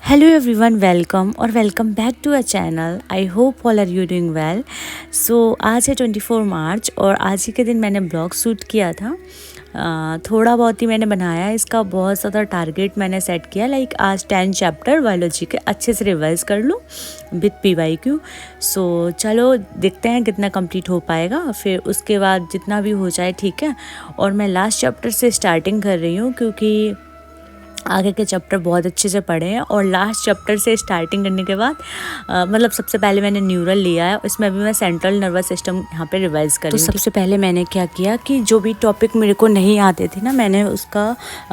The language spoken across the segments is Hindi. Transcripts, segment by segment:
हेलो एवरीवन, वेलकम और welcome back to a channel. I hope all are you doing well. So आज है 24 मार्च और आज ही के दिन मैंने ब्लॉग शूट किया था। थोड़ा बहुत ही मैंने बनाया, इसका बहुत ज़्यादा टारगेट मैंने सेट किया। लाइक आज 10 चैप्टर बायोलॉजी के अच्छे से रिवाइज कर लूँ विथ PYQ। सो चलो देखते हैं कितना कंप्लीट हो पाएगा, फिर उसके बाद जितना भी हो जाए ठीक है। और मैं लास्ट चैप्टर से स्टार्टिंग कर रही हूँ क्योंकि आगे के चैप्टर बहुत अच्छे से पढ़े हैं। और लास्ट चैप्टर से स्टार्टिंग करने के बाद मतलब सबसे पहले मैंने न्यूरल लिया है, इसमें भी मैं सेंट्रल नर्वस सिस्टम यहाँ पे रिवाइज कर रही हूँ। तो सबसे पहले मैंने क्या किया कि जो भी टॉपिक मेरे को नहीं आते थे ना, मैंने उसका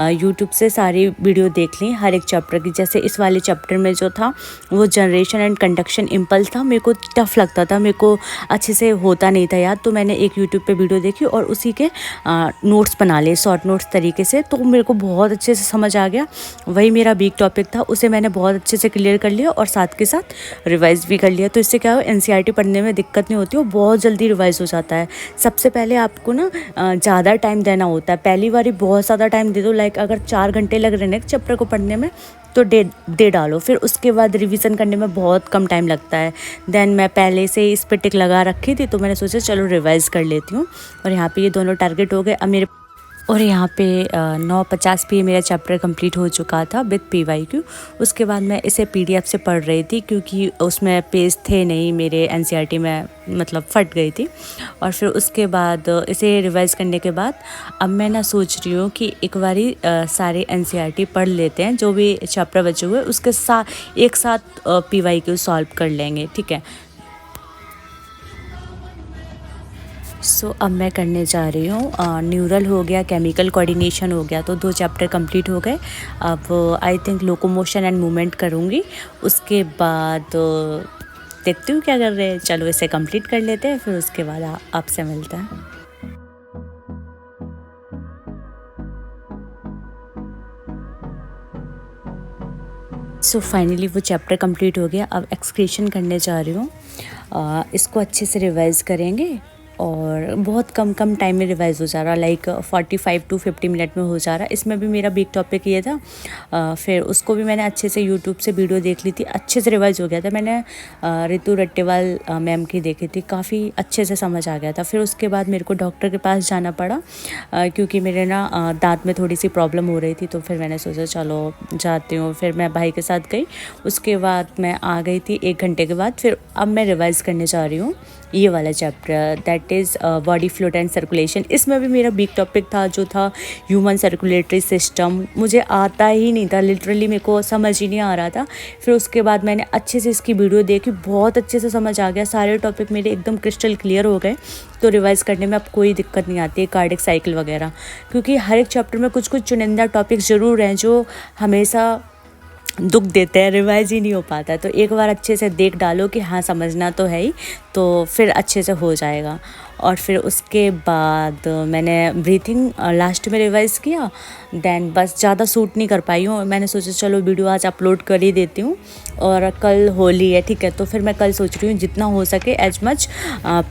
यूट्यूब से सारी वीडियो देख ली हर एक चैप्टर की। जैसे इस वाले चैप्टर में जो था वो जनरेशन एंड कंडक्शन इम्पल्स था, मेरे को टफ लगता था, मेरे को अच्छे से होता नहीं था याद। तो मैंने एक यूट्यूब पे वीडियो देखी और उसी के नोट्स बना लिए शॉर्ट नोट्स तरीके से, तो मेरे को बहुत अच्छे से समझ आ गया। वही मेरा वीक टॉपिक था, उसे मैंने बहुत अच्छे से क्लियर कर लिया और साथ के साथ रिवाइज भी कर लिया। तो इससे क्या हो, NCERT पढ़ने में दिक्कत नहीं होती, वो बहुत जल्दी रिवाइज हो जाता है। सबसे पहले आपको ना ज़्यादा टाइम देना होता है। पहली बार बहुत ज़्यादा टाइम दे दो, लाइक अगर 4 घंटे लग रहे हैं एक चैप्टर को पढ़ने में तो दे डालो, फिर उसके बाद रिवीजन करने में बहुत कम टाइम लगता है। देन मैं पहले से इस पर टिक लगा रखी थी, तो मैंने सोचा चलो रिवाइज़ कर लेती हूँ। और यहाँ पे ये दोनों टारगेट हो गए। अब मेरे और यहाँ पे 9:50 पे मेरा चैप्टर कंप्लीट हो चुका था विद PYQ। उसके बाद मैं इसे PDF से पढ़ रही थी क्योंकि उसमें पेज थे नहीं मेरे NCERT में, मतलब फट गई थी। और फिर उसके बाद इसे रिवाइज़ करने के बाद अब मैं ना सोच रही हूँ कि एक बारी सारे NCERT पढ़ लेते हैं, जो भी चैप्टर बचे हुए उसके साथ एक साथ PYQ सॉल्व कर लेंगे, ठीक है। अब मैं करने जा रही हूँ, न्यूरल हो गया, केमिकल कोऑर्डिनेशन हो गया, तो 2 चैप्टर कंप्लीट हो गए। अब I think locomotion and movement करूँगी। उसके बाद देखती हूँ क्या कर रहे हैं। चलो इसे कंप्लीट कर लेते हैं, फिर उसके बाद आपसे मिलते हैं। फाइनली वो चैप्टर कंप्लीट हो गया। अब एक्सक्रीशन करने जा रही हूँ। इसको अच्छे से रिवाइज करेंगे और बहुत कम टाइम में रिवाइज हो जा रहा, लाइक 45 to 50 मिनट में हो जा रहा। इसमें भी मेरा बिग टॉपिक ये था। फिर उसको भी मैंने अच्छे से यूट्यूब से वीडियो देख ली थी, अच्छे से रिवाइज हो गया था। मैंने रितु रट्टेवाल मैम की देखी थी, काफ़ी अच्छे से समझ आ गया था। फिर उसके बाद मेरे को डॉक्टर के पास जाना पड़ा क्योंकि मेरे ना दांत में थोड़ी सी प्रॉब्लम हो रही थी, तो फिर मैंने सोचा चलो जाती हूँ। फिर मैं भाई के साथ गई, उसके बाद मैं आ गई थी 1 घंटे के बाद। फिर अब मैं रिवाइज करने जा रही हूँ ये वाला chapter, that is body fluid and circulation. इसमें भी मेरा बिग टॉपिक था जो था ह्यूमन सर्कुलेटरी सिस्टम। मुझे आता ही नहीं था, लिटरली मेरे को समझ ही नहीं आ रहा था। फिर उसके बाद मैंने अच्छे से इसकी वीडियो देखी, बहुत अच्छे से समझ आ गया, सारे टॉपिक मेरे एकदम क्रिस्टल क्लियर हो गए। तो रिवाइज़ करने में अब कोई दिक्कत नहीं आती है, कार्डिक साइकिल वगैरह, क्योंकि हर एक चैप्टर में कुछ चुनिंदा टॉपिक ज़रूर हैं जो हमेशा दुख देते हैं, रिवाइज़ ही नहीं हो पाता। तो एक बार अच्छे से देख डालो कि हाँ समझना तो है ही, तो फिर अच्छे से हो जाएगा। और फिर उसके बाद मैंने ब्रीथिंग लास्ट में रिवाइज़ किया। देन बस ज़्यादा सूट नहीं कर पाई हूँ, मैंने सोचा चलो वीडियो आज अपलोड कर ही देती हूँ। और कल होली है, ठीक है, तो फिर मैं कल सोच रही हूँ जितना हो सके एज मच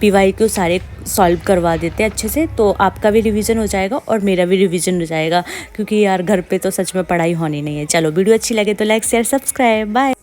PYQ सारे सॉल्व करवा देते हैं अच्छे से, तो आपका भी रिवीजन हो जाएगा और मेरा भी रिवीजन हो जाएगा। क्योंकि यार घर पे तो सच में पढ़ाई होनी नहीं है। चलो वीडियो अच्छी लगे तो लाइक शेयर सब्सक्राइब, बाय।